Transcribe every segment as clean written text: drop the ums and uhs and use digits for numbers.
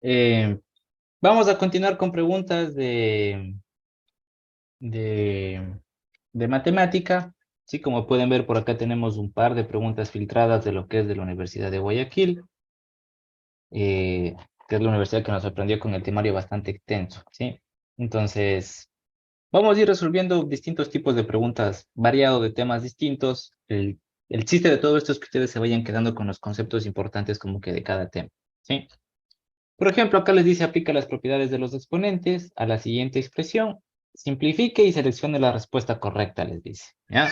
Eh, Vamos a continuar con preguntas de, de matemática. Sí, como pueden ver por acá tenemos un par de preguntas filtradas de lo que es de la Universidad de Guayaquil, eh, que es la universidad que nos sorprendió con el temario bastante extenso, ¿sí? Entonces, vamos a ir resolviendo distintos tipos de preguntas, variado de temas distintos. El chiste de todo esto es que ustedes se vayan quedando con los conceptos importantes como que de cada tema, ¿sí? Por ejemplo, acá les dice aplica las propiedades de los exponentes a la siguiente expresión, simplifique y seleccione la respuesta correcta, les dice, ¿ya?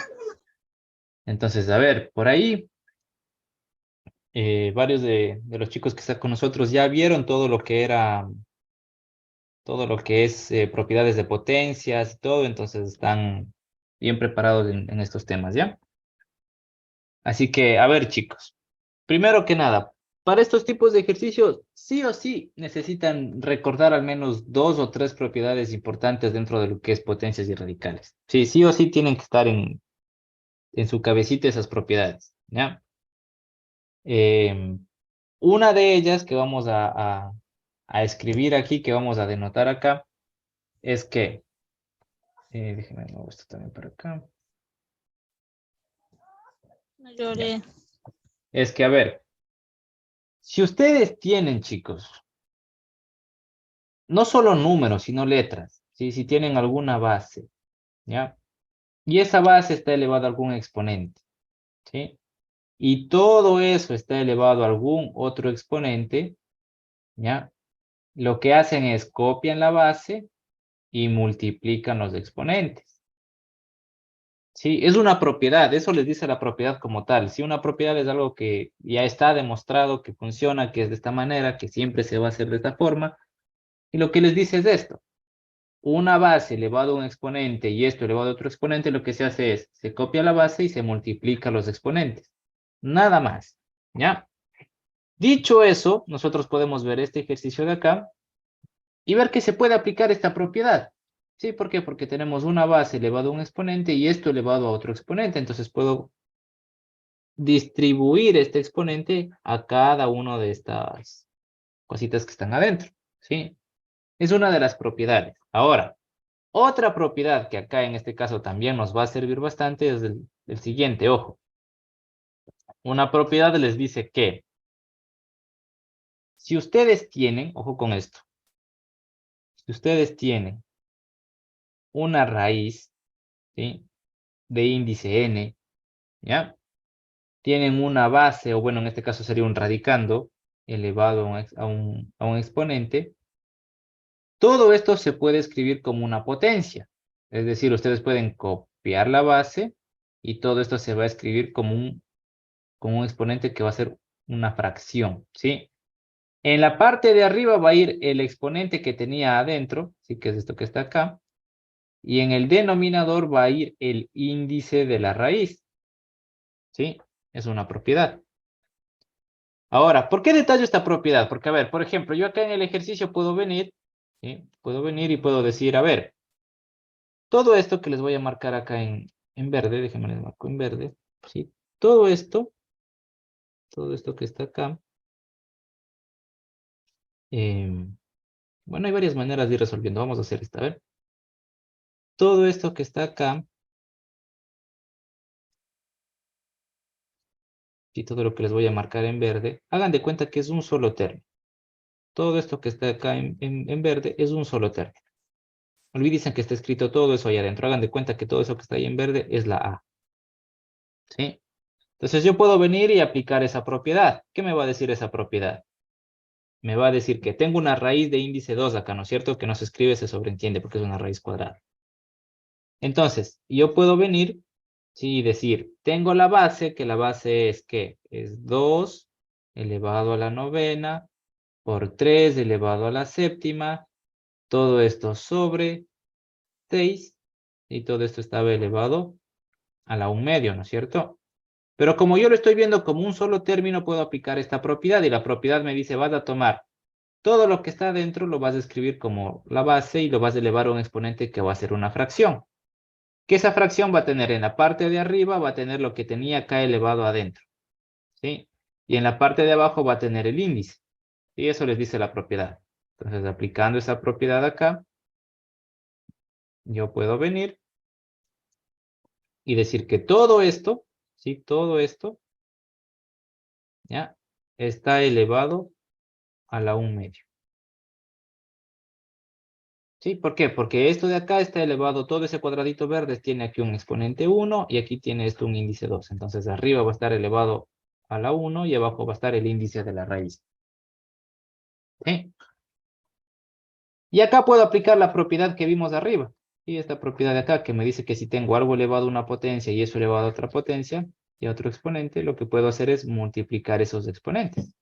Entonces, a ver, por ahí, varios de los chicos que están con nosotros ya vieron todo lo que era, todo lo que es propiedades de potencias y todo, entonces están bien preparados en estos temas, ¿ya? Así que, a ver, chicos, primero que nada, para estos tipos de ejercicios, sí o sí necesitan recordar al menos dos o tres propiedades importantes dentro de lo que es potencias y radicales. Sí, sí o sí tienen que estar en su cabecita esas propiedades, ¿ya? Una de ellas que vamos a escribir aquí, que vamos a denotar acá, es que, déjenme mover esto también para acá, No ya. lloré. Es que, a ver, si ustedes tienen, chicos, no solo números, sino letras, ¿sí? Si tienen alguna base, ¿ya? Y esa base está elevada a algún exponente, ¿sí? Y todo eso está elevado a algún otro exponente, ¿ya? Lo que hacen es copian la base y multiplican los exponentes. Sí, es una propiedad, eso les dice la propiedad como tal. Si una propiedad es algo que ya está demostrado que funciona, que es de esta manera, que siempre se va a hacer de esta forma, y lo que les dice es esto. Una base elevado a un exponente y esto elevado a otro exponente, lo que se hace es, se copia la base y se multiplica los exponentes. Nada más, ¿ya? Dicho eso, nosotros podemos ver este ejercicio de acá y ver que se puede aplicar esta propiedad. ¿Sí? ¿Por qué? Porque tenemos una base elevado a un exponente y esto elevado a otro exponente. Entonces puedo distribuir este exponente a cada una de estas cositas que están adentro. ¿Sí? Es una de las propiedades. Ahora, otra propiedad que acá en este caso también nos va a servir bastante es el siguiente, ojo. Una propiedad les dice que si ustedes tienen, ojo con esto, si ustedes tienen una raíz, ¿sí? De índice n, ¿ya? Tienen una base, o bueno, en este caso sería un radicando elevado a un exponente, todo esto se puede escribir como una potencia. Es decir, ustedes pueden copiar la base y todo esto se va a escribir como un exponente que va a ser una fracción, ¿sí? En la parte de arriba va a ir el exponente que tenía adentro, ¿sí? Que es esto que está acá. Y en el denominador va a ir el índice de la raíz, ¿sí? Es una propiedad. Ahora, ¿por qué detallo esta propiedad? Porque, a ver, por ejemplo, yo acá en el ejercicio puedo venir, ¿sí? Puedo venir y puedo decir, a ver, todo esto que les voy a marcar acá en verde, déjenme les marco en verde, ¿sí? Todo esto que está acá, bueno, hay varias maneras de ir resolviendo. Vamos a hacer esta, a ver. Todo esto que está acá, y todo lo que les voy a marcar en verde, hagan de cuenta que es un solo término. Todo esto que está acá en verde es un solo término. Olvídense que está escrito todo eso ahí adentro. Hagan de cuenta que todo eso que está ahí en verde es la A. ¿Sí? Entonces yo puedo venir y aplicar esa propiedad. ¿Qué me va a decir esa propiedad? Me va a decir que tengo una raíz de índice 2 acá, ¿no es cierto? Que no se escribe, se sobreentiende porque es una raíz cuadrada. Entonces, yo puedo venir, sí, y decir, tengo la base, que la base es ¿qué? Es 2 elevado a la novena por 3 elevado a la séptima, todo esto sobre 6 y todo esto estaba elevado a la 1/2, ¿no es cierto? Pero como yo lo estoy viendo como un solo término, puedo aplicar esta propiedad y la propiedad me dice, vas a tomar todo lo que está dentro, lo vas a escribir como la base y lo vas a elevar a un exponente que va a ser una fracción. Que esa fracción va a tener en la parte de arriba, va a tener lo que tenía acá elevado adentro, ¿sí? Y en la parte de abajo va a tener el índice. Y eso les dice la propiedad. Entonces, aplicando esa propiedad acá, yo puedo venir y decir que todo esto, ¿sí? Todo esto, ¿ya? Está elevado a la 1/2. ¿Sí? ¿Por qué? Porque esto de acá está elevado, todo ese cuadradito verde tiene aquí un exponente 1 y aquí tiene esto un índice 2. Entonces arriba va a estar elevado a la 1 y abajo va a estar el índice de la raíz. ¿Sí? Y acá puedo aplicar la propiedad que vimos arriba. Y esta propiedad de acá que me dice que si tengo algo elevado a una potencia y eso elevado a otra potencia y a otro exponente, lo que puedo hacer es multiplicar esos exponentes.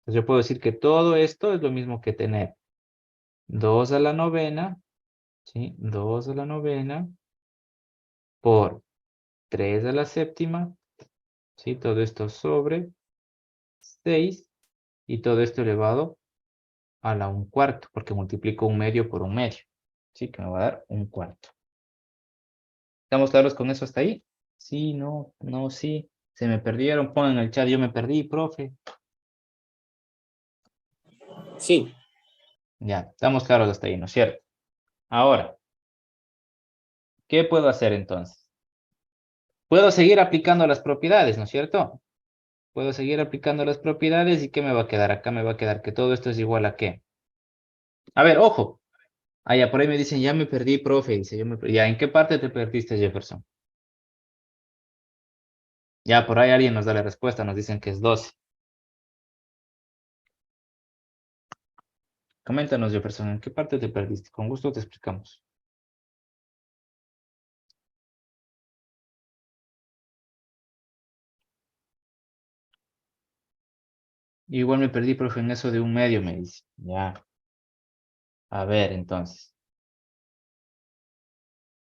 Entonces yo puedo decir que todo esto es lo mismo que tener 2 a la novena, ¿sí? 2 a la novena por 3 a la séptima, ¿sí? Todo esto sobre 6 y todo esto elevado a la 1/4, porque multiplico 1/2 por 1/2, ¿sí? Que me va a dar 1/4. ¿Estamos claros con eso hasta ahí? Sí, no, no, sí. Se me perdieron, pongan en el chat, yo me perdí, profe. Sí. Ya, estamos claros hasta ahí, ¿no es cierto? Ahora, ¿qué puedo hacer entonces? Puedo seguir aplicando las propiedades, ¿no es cierto? Puedo seguir aplicando las propiedades y ¿qué me va a quedar? Acá me va a quedar que todo esto es igual a ¿qué? A ver, ojo. Ah, ya, por ahí me dicen, ya me perdí, profe. Dice, ya, ¿en qué parte te perdiste, Jefferson? Ya, por ahí alguien nos da la respuesta, nos dicen que es 12. Coméntanos, Jefferson, ¿en qué parte te perdiste? Con gusto te explicamos. Igual me perdí, profe, en eso de 1/2, me dice. Ya. A ver, entonces.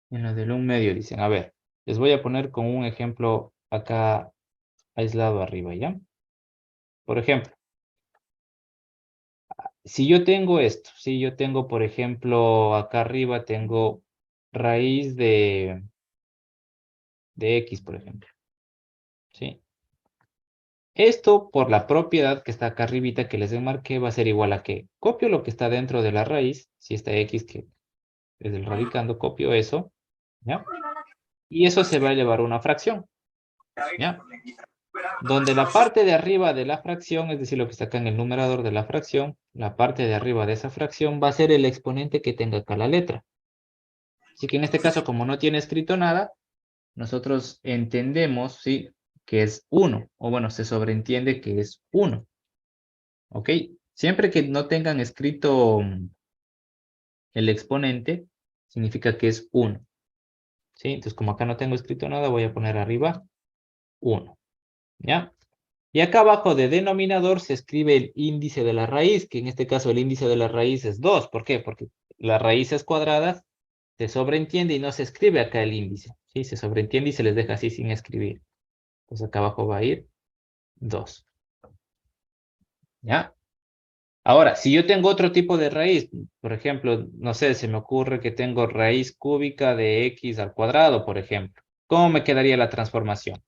En lo del 1/2 dicen, a ver, les voy a poner con un ejemplo acá aislado arriba, ¿ya? Por ejemplo, si yo tengo esto, si yo tengo, por ejemplo, acá arriba tengo raíz de X, por ejemplo, ¿sí? Esto por la propiedad que está acá arribita que les marqué va a ser igual a que copio lo que está dentro de la raíz, si está X que es el radicando, copio eso, ¿ya? Y eso se va a elevar a una fracción, ¿ya? Donde la parte de arriba de la fracción, es decir, lo que está acá en el numerador de la fracción, la parte de arriba de esa fracción va a ser el exponente que tenga acá la letra. Así que en este caso, como no tiene escrito nada, nosotros entendemos, ¿sí? Que es 1, o bueno, se sobreentiende que es 1, ¿ok? Siempre que no tengan escrito el exponente, significa que es 1, ¿sí? Entonces, como acá no tengo escrito nada, voy a poner arriba 1, ¿ya? Y acá abajo de denominador se escribe el índice de la raíz, que en este caso el índice de la raíz es 2. ¿Por qué? Porque las raíces cuadradas se sobreentiende y no se escribe acá el índice, ¿sí? Se sobreentiende y se les deja así sin escribir. Entonces acá abajo va a ir 2, ¿ya? Ahora, si yo tengo otro tipo de raíz, por ejemplo, no sé, se me ocurre que tengo raíz cúbica de x al cuadrado, por ejemplo. ¿Cómo me quedaría la transformación?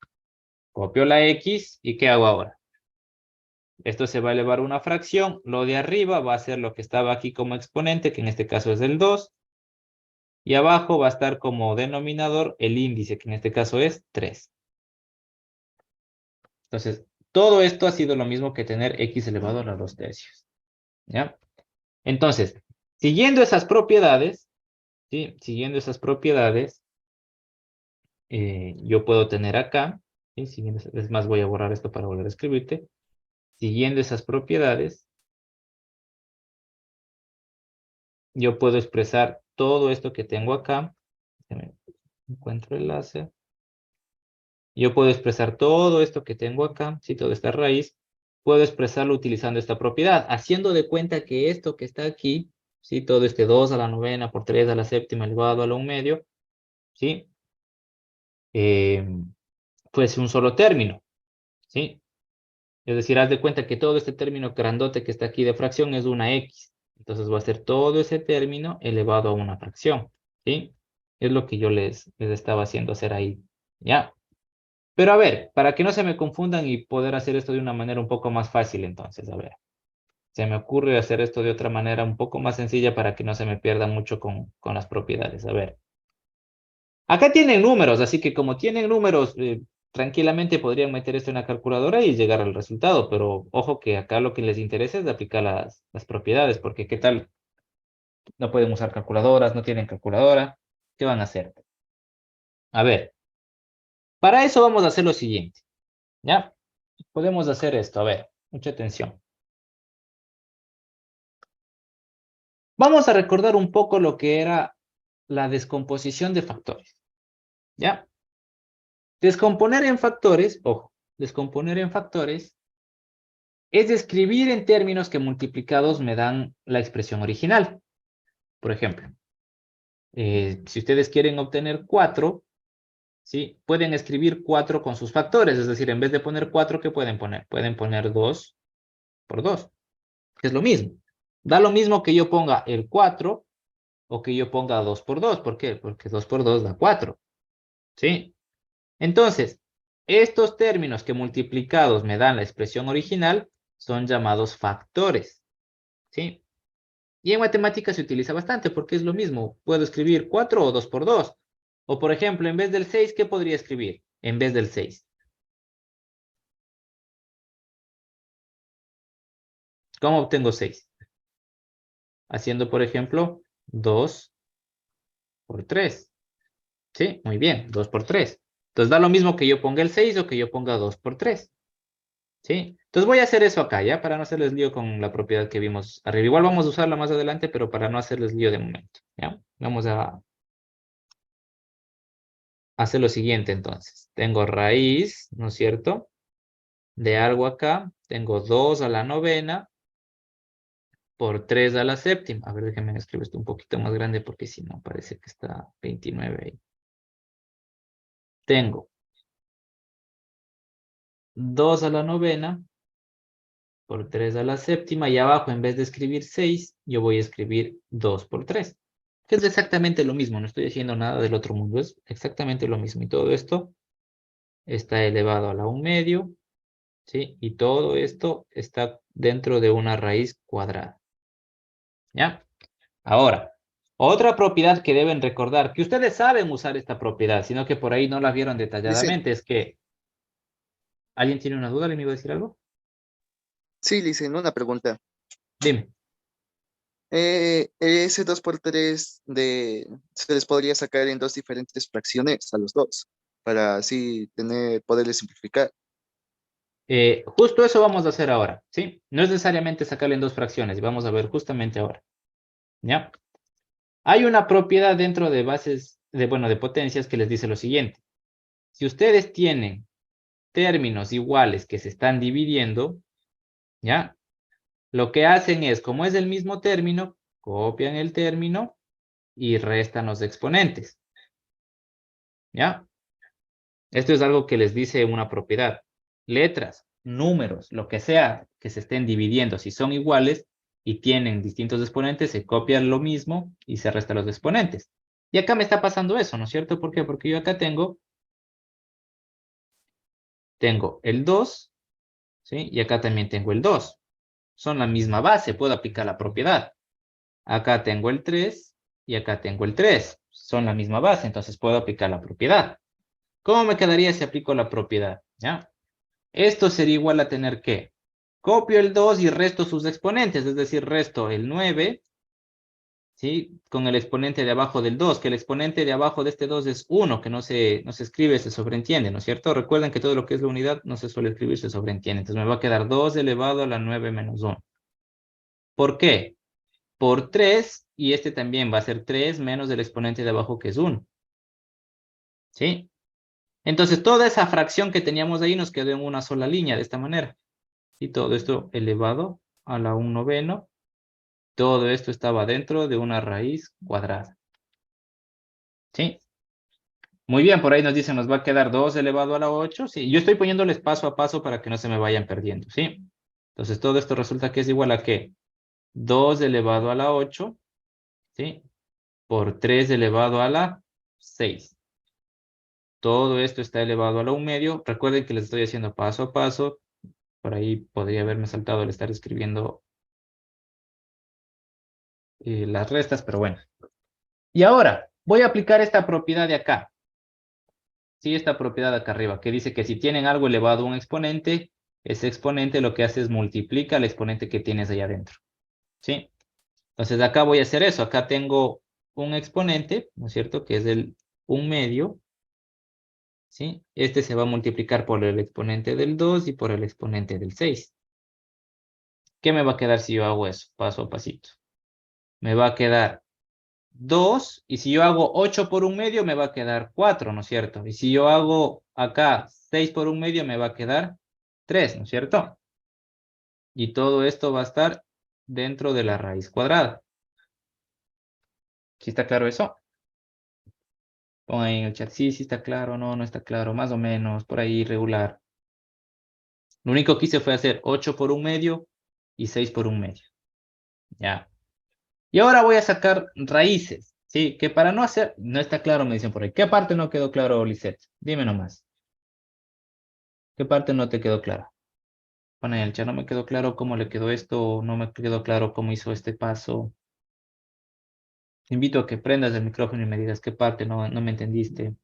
Copio la x y ¿qué hago ahora? Esto se va a elevar a una fracción. Lo de arriba va a ser lo que estaba aquí como exponente, que en este caso es el 2. Y abajo va a estar como denominador el índice, que en este caso es 3. Entonces, todo esto ha sido lo mismo que tener x elevado a la 2/3. ¿Ya? Entonces, siguiendo esas propiedades, ¿sí? Siguiendo esas propiedades, yo puedo tener acá, ¿sí? Es más, voy a borrar esto para volver a escribirte. Siguiendo esas propiedades, yo puedo expresar todo esto que tengo acá. Encuentro el láser. Yo puedo expresar todo esto que tengo acá, ¿sí? Toda esta raíz, puedo expresarlo utilizando esta propiedad, haciendo de cuenta que esto que está aquí, ¿sí? Todo este 2 a la novena por 3 a la séptima elevado a la 1/2, ¿sí? Fuese un solo término, ¿sí? Es decir, haz de cuenta que todo este término grandote que está aquí de fracción es una X. Entonces va a ser todo ese término elevado a una fracción, ¿sí? Es lo que yo les estaba haciendo hacer ahí, ¿ya? Pero a ver, para que no se me confundan y poder hacer esto de una manera un poco más fácil entonces, a ver. Se me ocurre hacer esto de otra manera un poco más sencilla para que no se me pierda mucho con las propiedades. A ver. Acá tienen números, así que como tienen números, tranquilamente podrían meter esto en la calculadora y llegar al resultado, pero ojo que acá lo que les interesa es aplicar las propiedades, porque ¿qué tal? No pueden usar calculadoras, no tienen calculadora. ¿Qué van a hacer? A ver, para eso vamos a hacer lo siguiente, ¿ya? Podemos hacer esto, a ver, mucha atención. Vamos a recordar un poco lo que era la descomposición de factores, ¿ya? Descomponer en factores, ojo, descomponer en factores es escribir en términos que multiplicados me dan la expresión original. Por ejemplo, si ustedes quieren obtener 4, ¿sí? Pueden escribir 4 con sus factores, es decir, en vez de poner 4, ¿qué pueden poner? Pueden poner 2 por 2, que es lo mismo. Da lo mismo que yo ponga el 4 o que yo ponga 2 por 2. ¿Por qué? Porque 2 por 2 da 4, ¿sí? Entonces, estos términos que multiplicados me dan la expresión original son llamados factores, ¿sí? Y en matemáticas se utiliza bastante porque es lo mismo. Puedo escribir 4 o 2 por 2. O por ejemplo, en vez del 6, ¿qué podría escribir? En vez del 6. ¿Cómo obtengo 6? Haciendo, por ejemplo, 2 por 3. ¿Sí? Muy bien, 2 por 3. Entonces da lo mismo que yo ponga el 6 o que yo ponga 2 por 3. ¿Sí? Entonces voy a hacer eso acá, ¿ya? Para no hacerles lío con la propiedad que vimos arriba. Igual vamos a usarla más adelante, pero para no hacerles lío de momento, ¿ya? Vamos a hacer lo siguiente entonces. Tengo raíz, ¿no es cierto? De algo acá. Tengo 2 a la novena por 3 a la séptima. A ver, déjenme escribir esto un poquito más grande porque si no parece que está 29 ahí. Tengo 2 a la novena por 3 a la séptima y abajo en vez de escribir 6, yo voy a escribir 2 por 3. Que es exactamente lo mismo, no estoy haciendo nada del otro mundo, es exactamente lo mismo. Y todo esto está elevado a la 1 medio, ¿sí? Y todo esto está dentro de una raíz cuadrada, ¿ya? Ahora, otra propiedad que deben recordar, que ustedes saben usar esta propiedad, sino que por ahí no la vieron Dice, detalladamente, es que... ¿Alguien tiene una duda? ¿Le iba a decir algo? sí, dicen una pregunta. Dime. Ese 2 por 3 se les podría sacar en dos diferentes fracciones a los dos, para así poderles simplificar. Justo eso vamos a hacer ahora, ¿sí? No es necesariamente sacarle en dos fracciones, y vamos a ver justamente ahora, ¿ya? Hay una propiedad dentro de bases, bueno, de potencias que les dice lo siguiente. Si ustedes tienen términos iguales que se están dividiendo, ¿ya? Lo que hacen es, como es el mismo término, copian el término y restan los exponentes, ¿ya? Esto es algo que les dice una propiedad. Letras, números, lo que sea que se estén dividiendo, si son iguales y tienen distintos exponentes, se copia lo mismo y se resta los exponentes. Y acá me está pasando eso, ¿no es cierto? ¿Por qué? Porque yo acá tengo el 2, ¿sí? Y acá también tengo el 2. Son la misma base, puedo aplicar la propiedad. Acá tengo el 3 y acá tengo el 3. Son la misma base, entonces puedo aplicar la propiedad. ¿Cómo me quedaría si aplico la propiedad? ¿Ya? Esto sería igual a tener que copio el 2 y resto sus exponentes, es decir, resto el 9, ¿sí? Con el exponente de abajo del 2, que el exponente de abajo de este 2 es 1, que no se escribe, se sobreentiende, ¿no es cierto? Recuerden que todo lo que es la unidad no se suele escribir, se sobreentiende. Entonces me va a quedar 2 elevado a la 9 menos 1. ¿Por qué? Por 3, y este también va a ser 3 menos el exponente de abajo que es 1, ¿sí? Entonces toda esa fracción que teníamos ahí nos quedó en una sola línea de esta manera. Y todo esto elevado a la 1 noveno. Todo esto estaba dentro de una raíz cuadrada. ¿Sí? Muy bien, por ahí nos dicen, nos va a quedar 2 elevado a la 8. Sí, yo estoy poniéndoles paso a paso para que no se me vayan perdiendo. ¿Sí? Entonces todo esto resulta que es igual a ¿qué? 2 elevado a la 8. ¿Sí? Por 3 elevado a la 6. Todo esto está elevado a la 1 medio. Recuerden que les estoy haciendo paso a paso. Por ahí podría haberme saltado el estar escribiendo las restas, pero bueno. Y ahora, voy a aplicar esta propiedad de acá. Sí, esta propiedad de acá arriba, que dice que si tienen algo elevado a un exponente, ese exponente lo que hace es multiplica el exponente que tienes ahí adentro. ¿Sí? Entonces acá voy a hacer eso. Acá tengo un exponente, ¿no es cierto? Que es el 1/2. ¿Sí? Este se va a multiplicar por el exponente del 2 y por el exponente del 6. ¿Qué me va a quedar si yo hago eso? Paso a pasito. Me va a quedar 2, y si yo hago 8 por 1/2 me va a quedar 4, ¿no es cierto? Y si yo hago acá 6 por 1/2 me va a quedar 3, ¿no es cierto? Y todo esto va a estar dentro de la raíz cuadrada. ¿Sí está claro eso? Pon ahí en el chat, sí, sí está claro, no, no está claro, más o menos, por ahí regular. Lo único que hice fue hacer 8 por 1/2 y 6 por 1/2. Ya. Y ahora voy a sacar raíces, ¿sí? Que para no hacer, no está claro, me dicen por ahí. ¿Qué parte no quedó claro, Lisette? Dime nomás. ¿Qué parte no te quedó clara? Pon ahí en el chat, no me quedó claro cómo le quedó esto, no me quedó claro cómo hizo este paso. Te invito a que prendas el micrófono y me digas qué parte no me entendiste.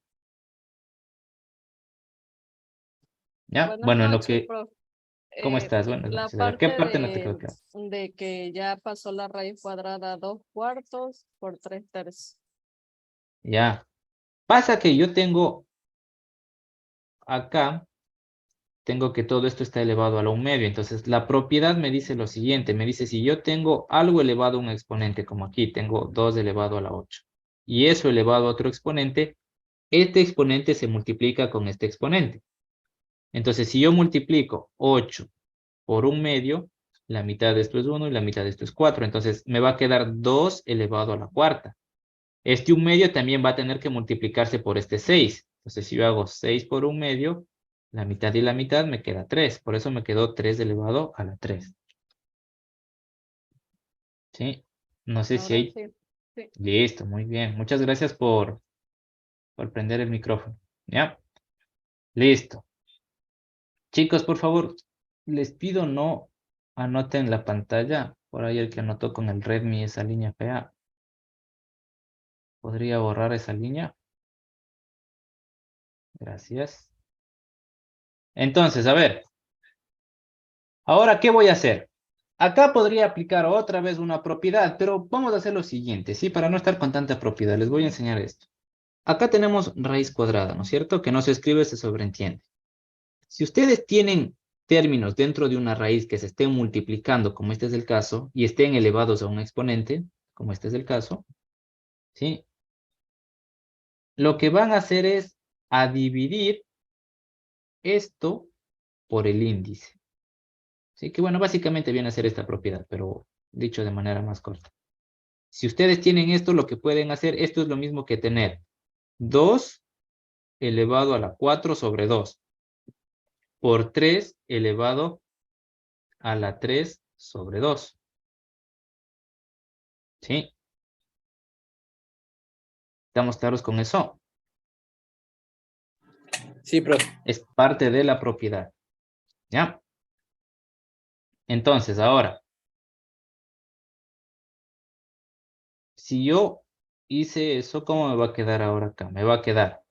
¿Ya? Buenas Bueno, en lo noches, que... profe. ¿Cómo estás? Buenas La noches. A ver, ¿qué parte parte no te quedó clara? de que ya pasó la raíz cuadrada a 2/4 por 3/3. Ya. Pasa que yo tengo acá, tengo que todo esto está elevado a la 1/2. Entonces, la propiedad me dice lo siguiente. Me dice, si yo tengo algo elevado a un exponente, como aquí, tengo 2 elevado a la 8, y eso elevado a otro exponente, este exponente se multiplica con este exponente. Entonces, si yo multiplico 8 por 1/2, la mitad de esto es 1 y la mitad de esto es 4. Entonces, me va a quedar 2 elevado a la cuarta. Este 1/2 también va a tener que multiplicarse por este 6. Entonces, si yo hago 6 por 1/2, la mitad y la mitad me queda 3. Por eso me quedó 3 elevado a la 3. ¿Sí? No sé si Ahora hay... sí. Sí. Listo, muy bien. Muchas gracias por prender el micrófono. ¿Ya? Listo. Chicos, por favor, les pido no anoten la pantalla. Por ahí el que anotó con el Redmi esa línea fea. ¿Podría borrar esa línea? Gracias. Entonces, a ver. Ahora, ¿qué voy a hacer? Acá podría aplicar otra vez una propiedad, pero vamos a hacer lo siguiente, ¿sí? Para no estar con tanta propiedad, les voy a enseñar esto. Acá tenemos raíz cuadrada, ¿no es cierto? Que no se escribe, se sobreentiende. Si ustedes tienen términos dentro de una raíz que se estén multiplicando, como este es el caso, y estén elevados a un exponente, como este es el caso, ¿sí? Lo que van a hacer es a dividir esto por el índice. ¿Sí? Que bueno, básicamente viene a ser esta propiedad, pero dicho de manera más corta. Si ustedes tienen esto, lo que pueden hacer, esto es lo mismo que tener 2 elevado a la 4 sobre 2 por 3 elevado a la 3 sobre 2. ¿Sí? ¿Estamos claros con eso? Sí, profe. Es parte de la propiedad. ¿Ya? Entonces, ahora, si yo hice eso, ¿cómo me va a quedar ahora acá? Me va a quedar.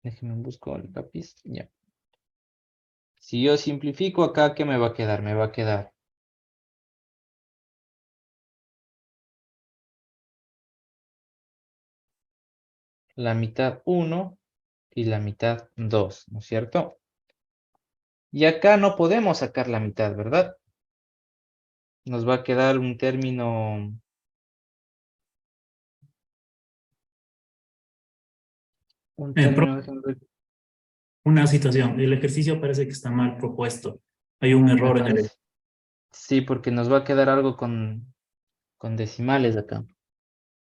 Déjenme buscar el lápiz. Ya. Si yo simplifico acá, ¿qué me va a quedar? Me va a quedar la mitad 1 y la mitad 2, ¿no es cierto? Y acá no podemos sacar la mitad, ¿verdad? Nos va a quedar un término... Un Profe, término... déjenme ver. una situación. El ejercicio parece que está mal propuesto. Hay un Me error en el... parece. Sí, porque nos va a quedar algo con decimales acá.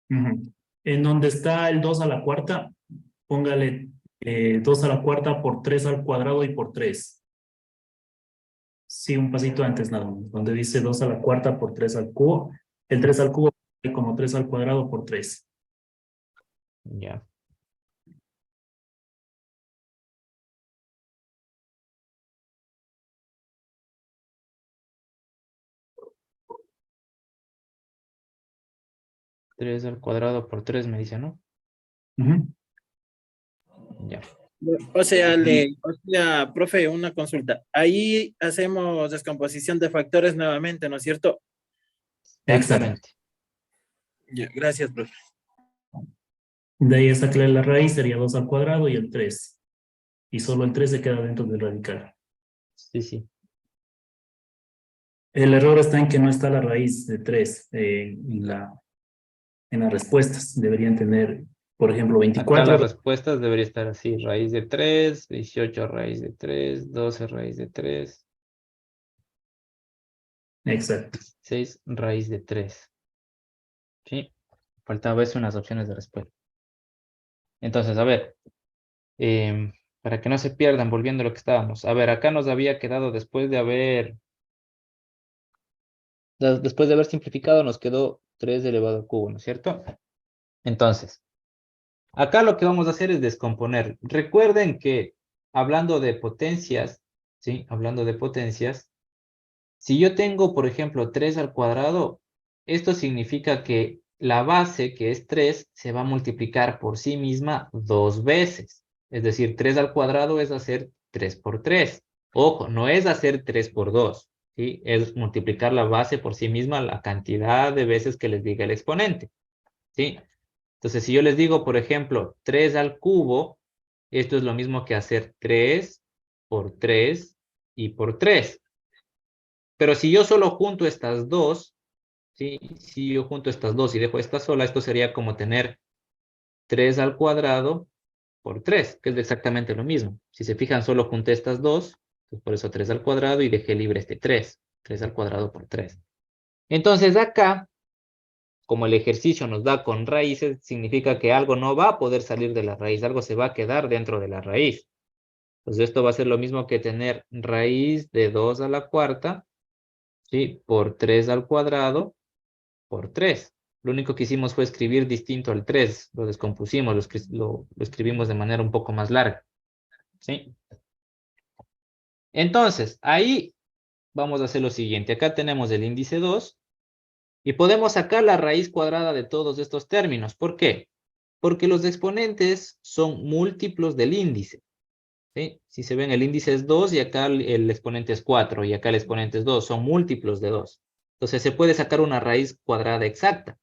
Ujú. En donde está el 2 a la cuarta, póngale 2 a la cuarta por 3 al cuadrado y por 3. Sí, un pasito antes nada más. Donde dice 2 a la cuarta por 3 al cubo. El 3 al cubo es como 3 al cuadrado por 3. Ya. 3 al cuadrado por 3 me dice, ¿no? Ujú. Ya. O sea, profe, una consulta. Ahí hacemos descomposición de factores nuevamente, ¿no es cierto? Exacto. Exactamente. Ya, gracias, profe. De ahí sacarle la raíz, sería 2 al cuadrado y el 3. Y solo el 3 se queda dentro del radical. Sí, sí. El error está en que no está la raíz de 3 en las respuestas. Deberían tener, por ejemplo, Acá 24. las respuestas debería estar así. Raíz de 3, 18 raíz de 3, 12 raíz de 3, Exacto. 6 raíz de 3. Sí. Faltaba eso en las opciones de respuesta. Entonces, a ver. Para que no se pierdan, volviendo a lo que estábamos. A ver, acá nos había quedado después de haber simplificado, nos quedó 3 elevado al cubo, ¿no es cierto? Entonces, acá lo que vamos a hacer es descomponer. Recuerden que hablando de potencias, ¿sí? Hablando de potencias, si yo tengo, por ejemplo, 3 al cuadrado, esto significa que la base, que es 3, se va a multiplicar por sí misma 2 veces. Es decir, 3 al cuadrado es hacer 3 por 3. Ojo, no es hacer 3 por 2, ¿sí? Es multiplicar la base por sí misma la cantidad de veces que les diga el exponente, ¿sí? Entonces, si yo les digo, por ejemplo, 3 al cubo, esto es lo mismo que hacer 3 por 3 y por 3. Pero si yo solo junto estas dos, ¿sí? Si yo junto estas dos y dejo esta sola, esto sería como tener 3 al cuadrado por 3, que es exactamente lo mismo. Si se fijan, solo junté estas dos, pues por eso 3 al cuadrado y dejé libre este 3. 3 al cuadrado por 3. Entonces acá, como el ejercicio nos da con raíces, significa que algo no va a poder salir de la raíz, algo se va a quedar dentro de la raíz. Entonces esto va a ser lo mismo que tener raíz de 2 a la cuarta, ¿sí? Por 3 al cuadrado por 3. Lo único que hicimos fue escribir distinto al 3. Lo descompusimos, lo escribimos de manera un poco más larga. ¿Sí? Entonces, ahí vamos a hacer lo siguiente. Acá tenemos el índice 2 y podemos sacar la raíz cuadrada de todos estos términos. ¿Por qué? Porque los exponentes son múltiplos del índice. ¿Sí? Si se ven, el índice es 2 y acá el exponente es 4 y acá el exponente es 2. Son múltiplos de 2. Entonces se puede sacar una raíz cuadrada exacta.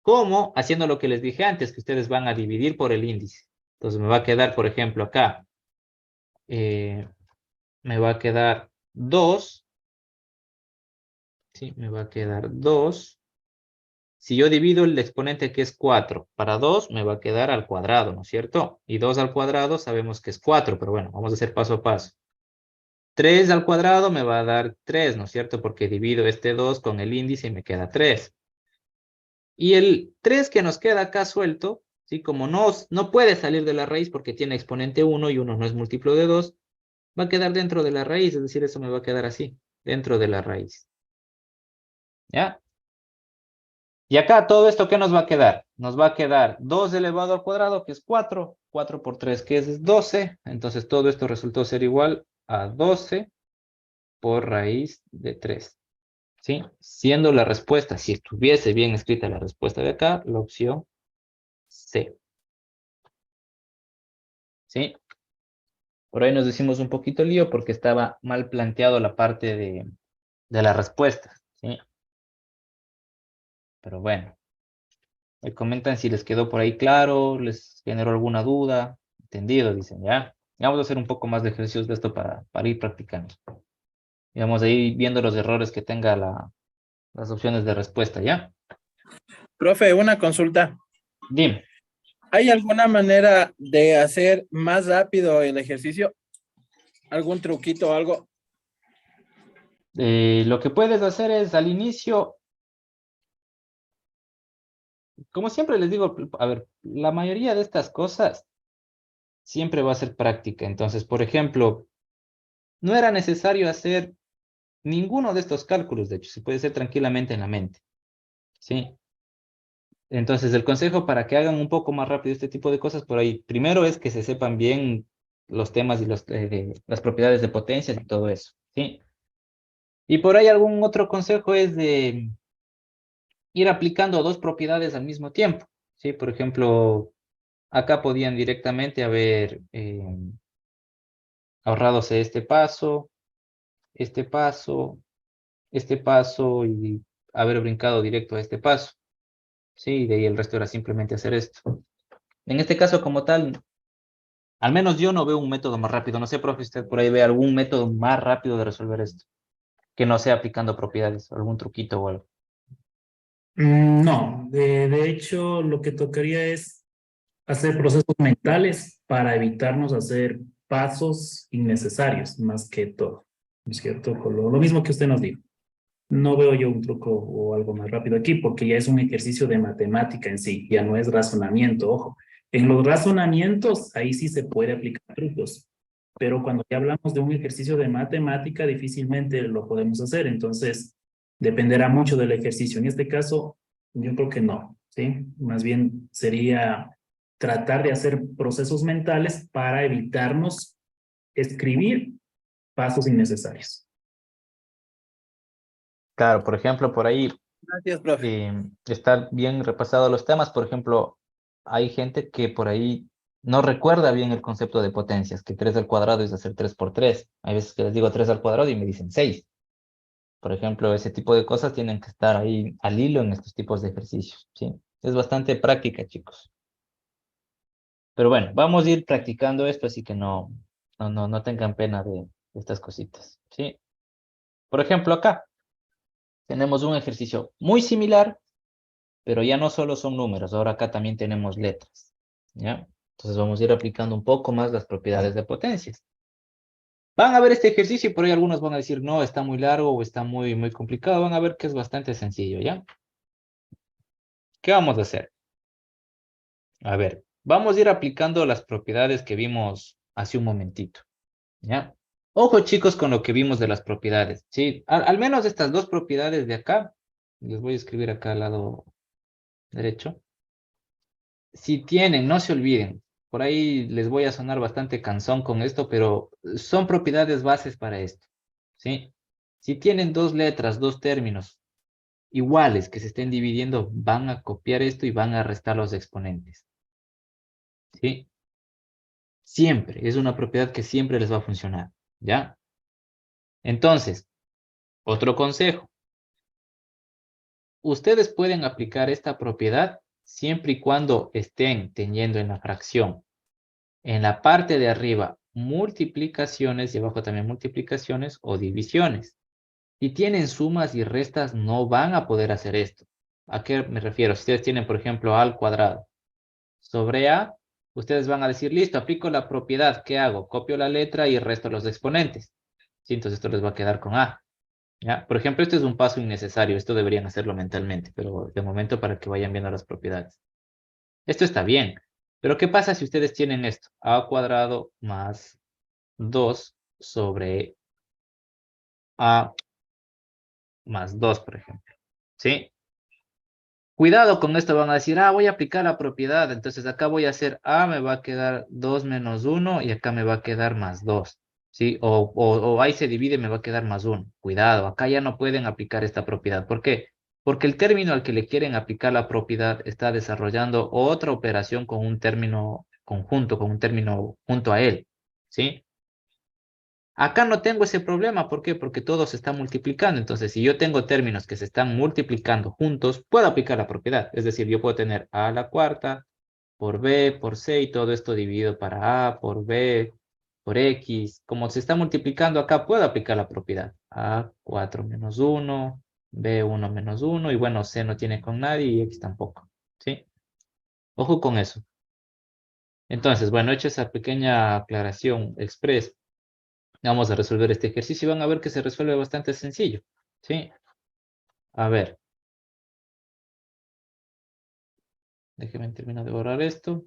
¿Cómo? Haciendo lo que les dije antes, que ustedes van a dividir por el índice. Entonces me va a quedar, por ejemplo, acá, me va a quedar 2, ¿sí? Me va a quedar 2. Si yo divido el exponente que es 4 para 2, me va a quedar al cuadrado, ¿no es cierto? Y 2 al cuadrado sabemos que es 4, pero bueno, vamos a hacer paso a paso. 3 al cuadrado me va a dar 3, ¿no es cierto? Porque divido este 2 con el índice y me queda 3. Y el 3 que nos queda acá suelto, ¿sí? Como no puede salir de la raíz porque tiene exponente 1 y 1 no es múltiplo de 2, va a quedar dentro de la raíz, es decir, eso me va a quedar así, dentro de la raíz. ¿Ya? Y acá todo esto, ¿qué nos va a quedar? Nos va a quedar 2 elevado al cuadrado, que es 4, 4 por 3, que es 12, entonces todo esto resultó ser igual a 12 por raíz de 3. ¿Sí? Siendo la respuesta, si estuviese bien escrita la respuesta de acá, la opción C. ¿Sí? Por ahí nos decimos un poquito lío porque estaba mal planteado la parte de la respuesta, ¿sí? Pero bueno, me comentan si les quedó por ahí claro, les generó alguna duda. Entendido, dicen, ¿ya? Ya vamos a hacer un poco más de ejercicios de esto para ir practicando. Y vamos a ir viendo los errores que tenga las opciones de respuesta, ¿ya? Profe, una consulta. Dime. ¿Hay alguna manera de hacer más rápido el ejercicio? ¿Algún truquito o algo? Lo que puedes hacer es al inicio, como siempre les digo, a ver, la mayoría de estas cosas siempre va a ser práctica. Entonces, por ejemplo, no era necesario hacer ninguno de estos cálculos, de hecho, se puede hacer tranquilamente en la mente, ¿sí? Entonces, el consejo para que hagan un poco más rápido este tipo de cosas por ahí, primero es que se sepan bien los temas y las propiedades de potencias y todo eso, ¿sí? Y por ahí algún otro consejo es de ir aplicando dos propiedades al mismo tiempo. ¿Sí? Por ejemplo, acá podían directamente haber ahorradose este paso, este paso y haber brincado directo a este paso. Sí, y de ahí el resto era simplemente hacer esto. En este caso como tal, al menos yo no veo un método más rápido. No sé, profe, usted por ahí ve algún método más rápido de resolver esto, que no sea aplicando propiedades, algún truquito o algo. No, de hecho, lo que tocaría es hacer procesos mentales para evitarnos hacer pasos innecesarios, más que todo, ¿no es cierto? Con lo mismo que usted nos dijo. No veo yo un truco o algo más rápido aquí porque ya es un ejercicio de matemática en sí, ya no es razonamiento, ojo. En los razonamientos, ahí sí se puede aplicar trucos, pero cuando ya hablamos de un ejercicio de matemática, difícilmente lo podemos hacer, entonces dependerá mucho del ejercicio. En este caso, yo creo que no, ¿sí? Más bien sería tratar de hacer procesos mentales para evitarnos escribir pasos innecesarios. Claro, por ejemplo, por ahí Gracias, profe. está bien repasado los temas. Por ejemplo, hay gente que por ahí no recuerda bien el concepto de potencias, que 3 al cuadrado es hacer 3 por 3. Hay veces que les digo 3 al cuadrado y me dicen 6. Por ejemplo, ese tipo de cosas tienen que estar ahí al hilo en estos tipos de ejercicios, ¿sí? Es bastante práctica, chicos. Pero bueno, vamos a ir practicando esto, así que no tengan pena de estas cositas, ¿sí? Por ejemplo, acá tenemos un ejercicio muy similar, pero ya no solo son números, ahora acá también tenemos letras, ¿ya? Entonces vamos a ir aplicando un poco más las propiedades de potencias. Van a ver este ejercicio y por ahí algunos van a decir, no, está muy largo o está muy complicado. Van a ver que es bastante sencillo, ¿ya? ¿Qué vamos a hacer? A ver, vamos a ir aplicando las propiedades que vimos hace un momentito, ¿ya? Ojo, chicos, con lo que vimos de las propiedades, ¿sí? Al menos estas dos propiedades de acá, les voy a escribir acá al lado derecho. Si tienen, no se olviden, por ahí les voy a sonar bastante cansón con esto, pero son propiedades bases para esto, ¿sí? Si tienen dos letras, dos términos iguales que se estén dividiendo, van a copiar esto y van a restar los exponentes, ¿sí? Siempre, es una propiedad que siempre les va a funcionar, ¿ya? Entonces, otro consejo. Ustedes pueden aplicar esta propiedad siempre y cuando estén teniendo en la fracción, en la parte de arriba, multiplicaciones y abajo también multiplicaciones o divisiones. Si tienen sumas y restas, no van a poder hacer esto. ¿A qué me refiero? Si ustedes tienen, por ejemplo, A al cuadrado sobre A, ustedes van a decir, listo, aplico la propiedad. ¿Qué hago? Copio la letra y resto los exponentes. Sí, entonces esto les va a quedar con A. ¿Ya? Por ejemplo, este es un paso innecesario. Esto deberían hacerlo mentalmente, pero de momento para que vayan viendo las propiedades. Esto está bien. Pero ¿qué pasa si ustedes tienen esto? A cuadrado más 2 sobre A más 2, por ejemplo. ¿Sí? Cuidado con esto, van a decir, voy a aplicar la propiedad. Entonces acá voy a hacer A, me va a quedar 2 menos 1 y acá me va a quedar más 2. ¿Sí? O ahí se divide, me va a quedar más 1. Cuidado, acá ya no pueden aplicar esta propiedad. ¿Por qué? Porque el término al que le quieren aplicar la propiedad está desarrollando otra operación con un término conjunto, con un término junto a él. ¿Sí? Acá no tengo ese problema, ¿por qué? Porque todo se está multiplicando. Entonces, si yo tengo términos que se están multiplicando juntos, puedo aplicar la propiedad. Es decir, yo puedo tener a la cuarta por b por c y todo esto dividido para a por b por x. Como se está multiplicando acá, puedo aplicar la propiedad. A4 menos 1, b1 menos 1 y bueno, c no tiene con nadie y x tampoco. ¿Sí? Ojo con eso. Entonces, bueno, hecha esa pequeña aclaración express. Vamos a resolver este ejercicio y van a ver que se resuelve bastante sencillo. ¿Sí? A ver. Déjenme terminar de borrar esto.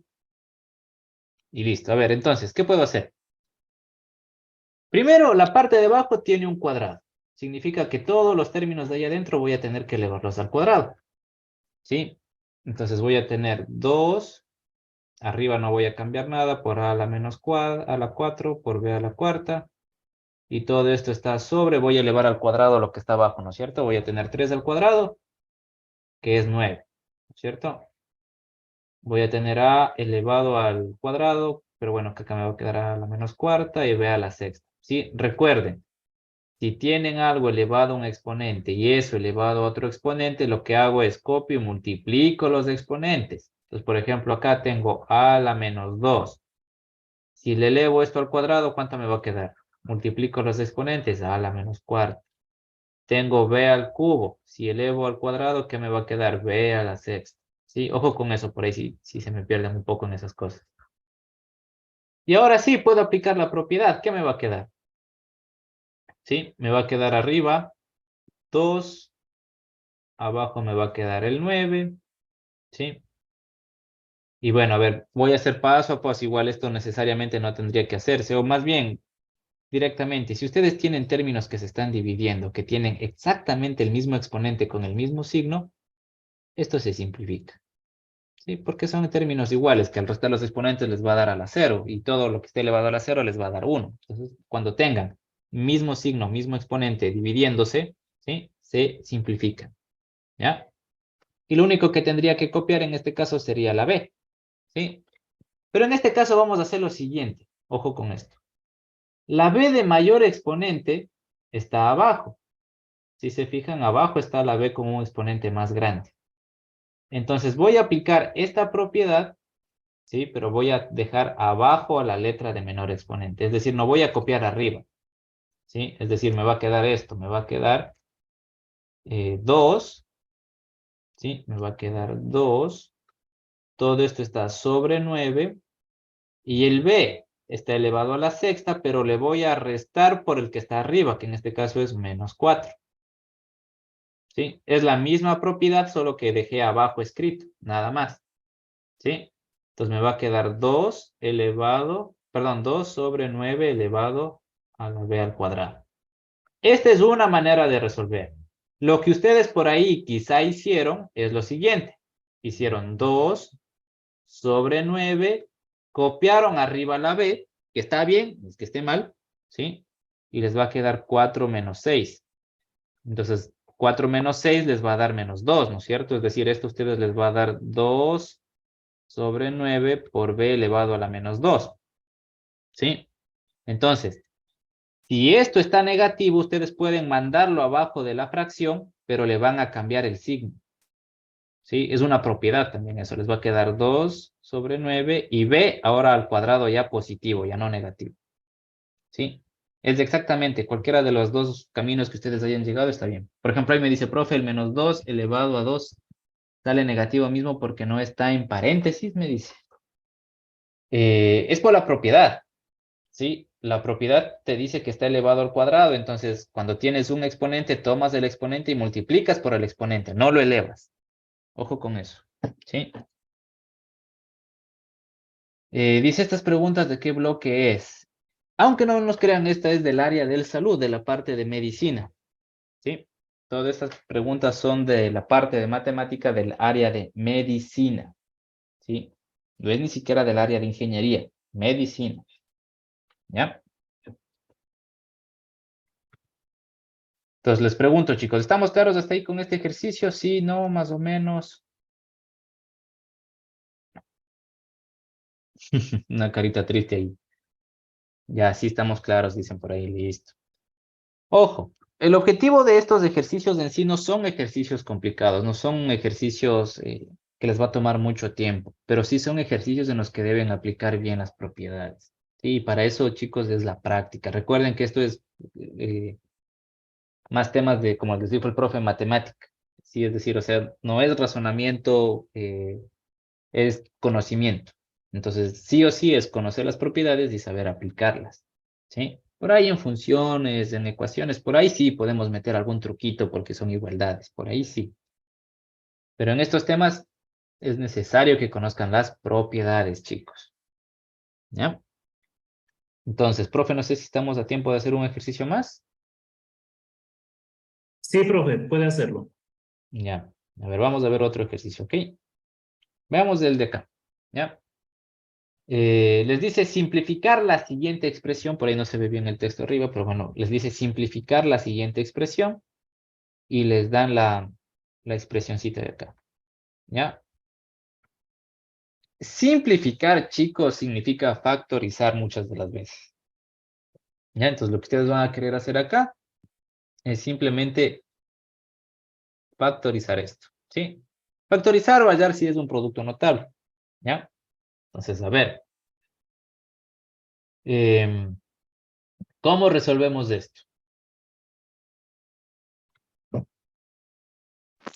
Y listo. A ver, entonces, ¿qué puedo hacer? Primero, la parte de abajo tiene un cuadrado. Significa que todos los términos de ahí adentro voy a tener que elevarlos al cuadrado. ¿Sí? Entonces voy a tener 2. Arriba no voy a cambiar nada por a la menos a la 4, por b a la cuarta. Y todo esto está sobre, voy a elevar al cuadrado lo que está abajo, ¿no es cierto? Voy a tener 3 al cuadrado que es 9, ¿cierto? Voy a tener a elevado al cuadrado, pero bueno, que acá me va a quedar a la menos cuarta y b a la sexta. ¿Sí? Recuerden, si tienen algo elevado a un exponente y eso elevado a otro exponente, lo que hago es copio y multiplico los exponentes. Entonces, por ejemplo, acá tengo a la menos 2. Si le elevo esto al cuadrado, ¿cuánto me va a quedar? Multiplico los exponentes, a la menos cuarta. Tengo b al cubo. Si elevo al cuadrado, ¿qué me va a quedar? B a la sexta. ¿Sí? Ojo con eso, por ahí sí se me pierden un poco en esas cosas. Y ahora sí puedo aplicar la propiedad. ¿Qué me va a quedar? ¿Sí? Me va a quedar arriba 2. Abajo me va a quedar el 9. ¿Sí? Y bueno, a ver, voy a hacer paso a paso. Igual esto necesariamente no tendría que hacerse. O más bien, directamente, si ustedes tienen términos que se están dividiendo, que tienen exactamente el mismo exponente con el mismo signo, esto se simplifica. ¿Sí? Porque son términos iguales, que al restar los exponentes les va a dar a la 0 y todo lo que esté elevado a la 0 les va a dar 1. Entonces, cuando tengan mismo signo, mismo exponente dividiéndose, ¿sí? Se simplifican. ¿Ya? Y lo único que tendría que copiar en este caso sería la b. ¿Sí? Pero en este caso vamos a hacer lo siguiente. Ojo con esto. La b de mayor exponente está abajo. Si se fijan, abajo está la b como un exponente más grande. Entonces voy a aplicar esta propiedad, ¿sí? Pero voy a dejar abajo a la letra de menor exponente. Es decir, no voy a copiar arriba, ¿sí? Es decir, me va a quedar esto, me va a quedar 2, ¿sí? Me va a quedar 2. Todo esto está sobre 9. Y el b está elevado a la sexta, pero le voy a restar por el que está arriba, que en este caso es menos 4. ¿Sí? Es la misma propiedad, solo que dejé abajo escrito, nada más. ¿Sí? Entonces me va a quedar 2 sobre 9 elevado a la b al cuadrado. Esta es una manera de resolver. Lo que ustedes por ahí quizá hicieron es lo siguiente. Hicieron 2 sobre 9, copiaron arriba la b, que está bien, es que esté mal, ¿sí? Y les va a quedar 4 menos 6. Entonces, 4 menos 6 les va a dar menos 2, ¿no es cierto? Es decir, esto a ustedes les va a dar 2 sobre 9 por b elevado a la menos 2. ¿Sí? Entonces, si esto está negativo, ustedes pueden mandarlo abajo de la fracción, pero le van a cambiar el signo. ¿Sí? Es una propiedad también eso. Les va a quedar 2 sobre 9 y b ahora al cuadrado ya positivo, ya no negativo. ¿Sí? Es exactamente cualquiera de los dos caminos que ustedes hayan llegado está bien. Por ejemplo, ahí me dice, profe, el menos 2 elevado a 2 sale negativo mismo porque no está en paréntesis, me dice. Es por la propiedad. ¿Sí? La propiedad te dice que está elevado al cuadrado, entonces cuando tienes un exponente, tomas el exponente y multiplicas por el exponente, no lo elevas. Ojo con eso. ¿Sí? Dice estas preguntas de qué bloque es. Aunque no nos crean, esta es del área del salud, de la parte de medicina. ¿Sí? Todas estas preguntas son de la parte de matemática del área de medicina. ¿Sí? No es ni siquiera del área de ingeniería, medicina. ¿Ya? Entonces les pregunto, chicos, ¿estamos claros hasta ahí con este ejercicio? Sí, no, más o menos. Una carita triste ahí. Ya, sí estamos claros, dicen por ahí, listo. Ojo, el objetivo de estos ejercicios en sí no son ejercicios complicados, no son ejercicios que les va a tomar mucho tiempo, pero sí son ejercicios en los que deben aplicar bien las propiedades. Sí, para eso, chicos, es la práctica. Recuerden que esto es más temas de, como les dijo el profe, matemática. Sí, es decir, o sea, no es razonamiento, es conocimiento. Entonces, sí o sí es conocer las propiedades y saber aplicarlas. ¿Sí? Por ahí en funciones, en ecuaciones, por ahí sí podemos meter algún truquito porque son igualdades, por ahí sí. Pero en estos temas es necesario que conozcan las propiedades, chicos. ¿Ya? Entonces, profe, no sé si estamos a tiempo de hacer un ejercicio más. Sí, profe, puede hacerlo. Ya. A ver, vamos a ver otro ejercicio, ¿ok? Veamos el de acá. ¿Ya? Les dice simplificar la siguiente expresión, por ahí no se ve bien el texto arriba, pero bueno, les dice simplificar la siguiente expresión y les dan la expresioncita de acá. ¿Ya? Simplificar, chicos, significa factorizar muchas de las veces. ¿Ya? Entonces, lo que ustedes van a querer hacer acá es simplemente factorizar esto, ¿sí? Factorizar o hallar si es un producto notable, ¿ya? Entonces, a ver. ¿Cómo resolvemos esto?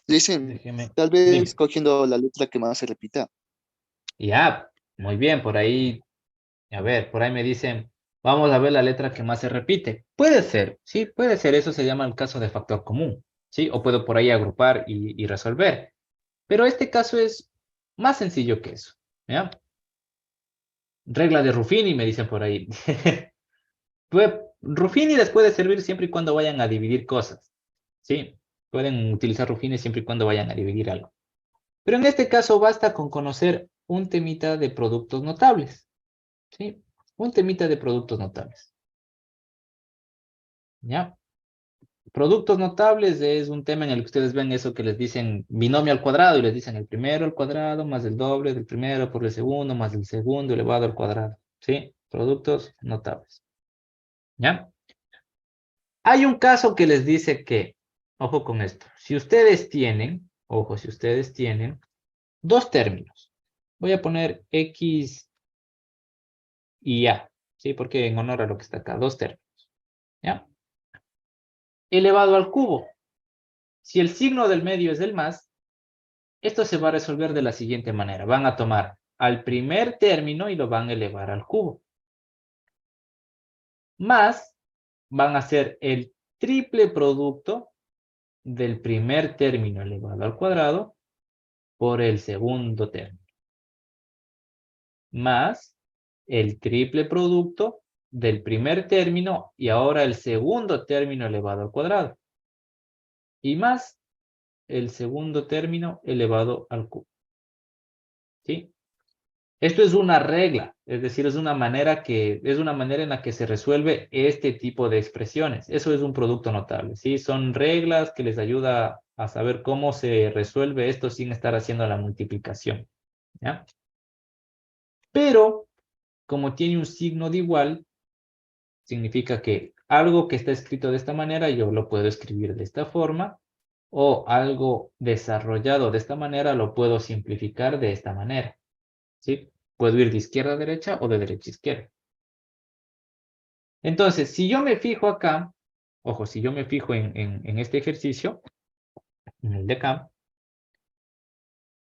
Dicen, Déjeme, tal vez dime. cogiendo la letra que más se repita. Ya, muy bien, por ahí, a ver, por ahí me dicen, vamos a ver la letra que más se repite. Puede ser, sí, puede ser, eso se llama el caso de factor común, ¿sí? O puedo por ahí agrupar y resolver. Pero este caso es más sencillo que eso, ¿ya? Regla de Ruffini, me dicen por ahí. Ruffini les puede servir siempre y cuando vayan a dividir cosas, ¿sí? Pueden utilizar Ruffini siempre y cuando vayan a dividir algo. Pero en este caso basta con conocer un temita de productos notables, ¿sí? Un temita de productos notables. ¿Ya? Productos notables es un tema en el que ustedes ven eso que les dicen binomio al cuadrado y les dicen el primero al cuadrado más el doble del primero por el segundo más el segundo elevado al cuadrado, ¿sí? Productos notables. ¿Ya? Hay un caso que les dice que, ojo con esto, si ustedes tienen, ojo, si ustedes tienen dos términos, voy a poner X y A, ¿sí? Porque en honor a lo que está acá, dos términos, ¿ya? Elevado al cubo. Si el signo del medio es el más, esto se va a resolver de la siguiente manera. Van a tomar al primer término y lo van a elevar al cubo. Más van a hacer el triple producto del primer término elevado al cuadrado por el segundo término. Más el triple producto del primer término y ahora el segundo término elevado al cuadrado. Y más el segundo término elevado al cubo. ¿Sí? Esto es una regla, es decir, es una manera en la que se resuelve este tipo de expresiones. Eso es un producto notable, ¿sí? Son reglas que les ayuda a saber cómo se resuelve esto sin estar haciendo la multiplicación, ¿ya? Pero, como tiene un signo de igual, significa que algo que está escrito de esta manera, yo lo puedo escribir de esta forma, o algo desarrollado de esta manera, lo puedo simplificar de esta manera, ¿sí? Puedo ir de izquierda a derecha o de derecha a izquierda. Entonces, si yo me fijo acá, ojo, si yo me fijo en este ejercicio, en el de acá,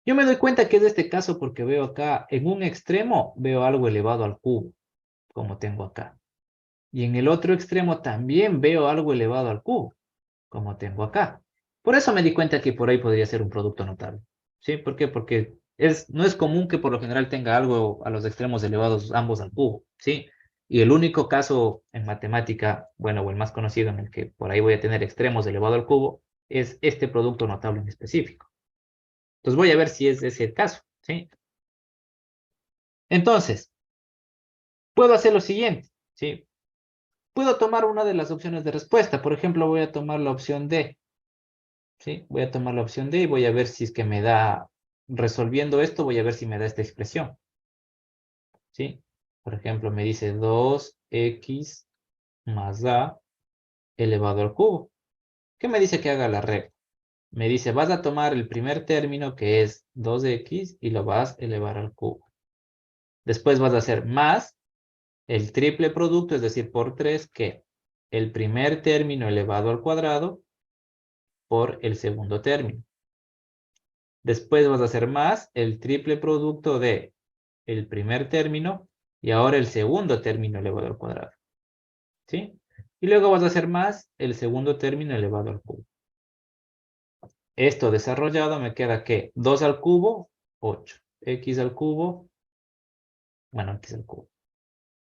yo me doy cuenta que es de este caso porque veo acá, en un extremo, veo algo elevado al cubo, como tengo acá. Y en el otro extremo también veo algo elevado al cubo, como tengo acá. Por eso me di cuenta que por ahí podría ser un producto notable. ¿Sí? ¿Por qué? Porque no es común que por lo general tenga algo a los extremos elevados ambos al cubo. ¿Sí? Y el único caso en matemática, bueno, o el más conocido en el que por ahí voy a tener extremos elevado al cubo, es este producto notable en específico. Entonces voy a ver si es ese el caso. ¿Sí? Entonces, puedo hacer lo siguiente. ¿Sí? Puedo tomar una de las opciones de respuesta. Por ejemplo, voy a tomar la opción D. ¿Sí? Voy a tomar la opción D y voy a ver si es que me da, resolviendo esto, voy a ver si me da esta expresión. ¿Sí? Por ejemplo, me dice 2x más a elevado al cubo. ¿Qué me dice que haga la regla? Me dice, vas a tomar el primer término que es 2x y lo vas a elevar al cubo. Después vas a hacer más el triple producto, es decir, por 3, que el primer término elevado al cuadrado por el segundo término. Después vas a hacer más el triple producto de el primer término y ahora el segundo término elevado al cuadrado. ¿Sí? Y luego vas a hacer más el segundo término elevado al cubo. Esto desarrollado me queda que 2 al cubo, 8. X al cubo, bueno, X al cubo.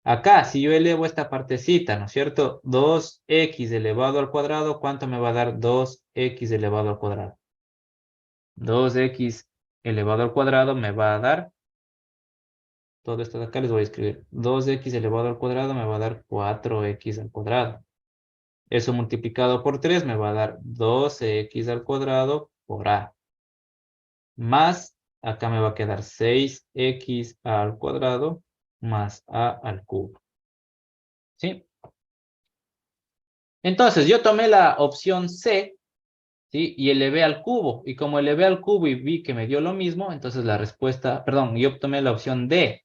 Acá, si yo elevo esta partecita, ¿no es cierto? 2x elevado al cuadrado, ¿cuánto me va a dar 2x elevado al cuadrado? 2x elevado al cuadrado me va a dar, todo esto de acá les voy a escribir, 2x elevado al cuadrado me va a dar 4x al cuadrado. Eso multiplicado por 3 me va a dar 12x al cuadrado por A. Más, acá me va a quedar 6x al cuadrado más A al cubo. ¿Sí? Entonces, yo tomé la opción C, ¿sí? Y elevé al cubo. Y como elevé al cubo y vi que me dio lo mismo, entonces la respuesta, perdón, yo tomé la opción D.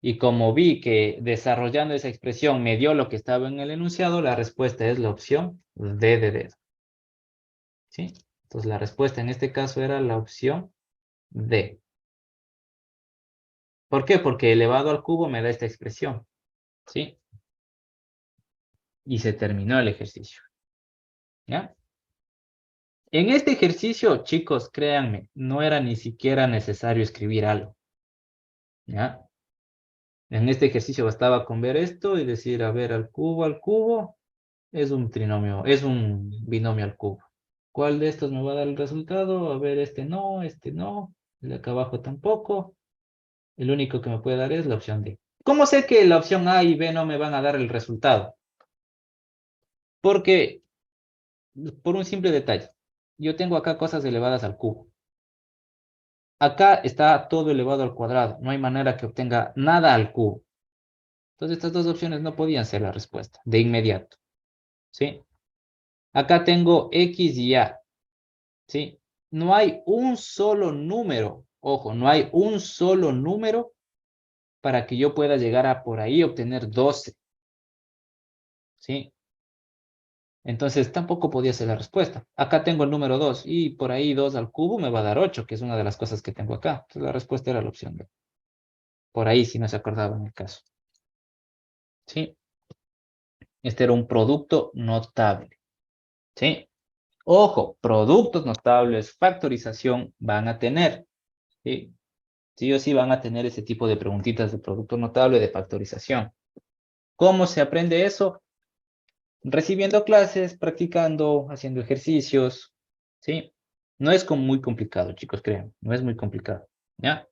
Y como vi que desarrollando esa expresión me dio lo que estaba en el enunciado, la respuesta es la opción D de dedo. ¿Sí? Entonces la respuesta en este caso era la opción D. ¿Por qué? Porque elevado al cubo me da esta expresión. ¿Sí? Y se terminó el ejercicio. ¿Ya? En este ejercicio, chicos, créanme, no era ni siquiera necesario escribir algo. ¿Ya? En este ejercicio bastaba con ver esto y decir, a ver, al cubo, es un trinomio, es un binomio al cubo. ¿Cuál de estos me va a dar el resultado? A ver, este no, el de acá abajo tampoco. El único que me puede dar es la opción D. ¿Cómo sé que la opción A y B no me van a dar el resultado? Porque, por un simple detalle, yo tengo acá cosas elevadas al cubo. Acá está todo elevado al cuadrado. No hay manera que obtenga nada al cubo. Entonces estas dos opciones no podían ser la respuesta de inmediato. ¿Sí? Acá tengo X y A. ¿Sí? No hay un solo número. Ojo, no hay un solo número para que yo pueda llegar a por ahí obtener 12. ¿Sí? Entonces tampoco podía ser la respuesta. Acá tengo el número 2 y por ahí 2 al cubo me va a dar 8, que es una de las cosas que tengo acá. Entonces la respuesta era la opción B. Por ahí si no se acordaba en el caso. ¿Sí? Este era un producto notable. ¿Sí? Ojo, productos notables, factorización van a tener. ¿Sí? Sí o sí van a tener ese tipo de preguntitas de producto notable, de factorización. ¿Cómo se aprende eso? Recibiendo clases, practicando, haciendo ejercicios. ¿Sí? No es muy complicado, chicos, créanme. No es muy complicado. ¿Ya?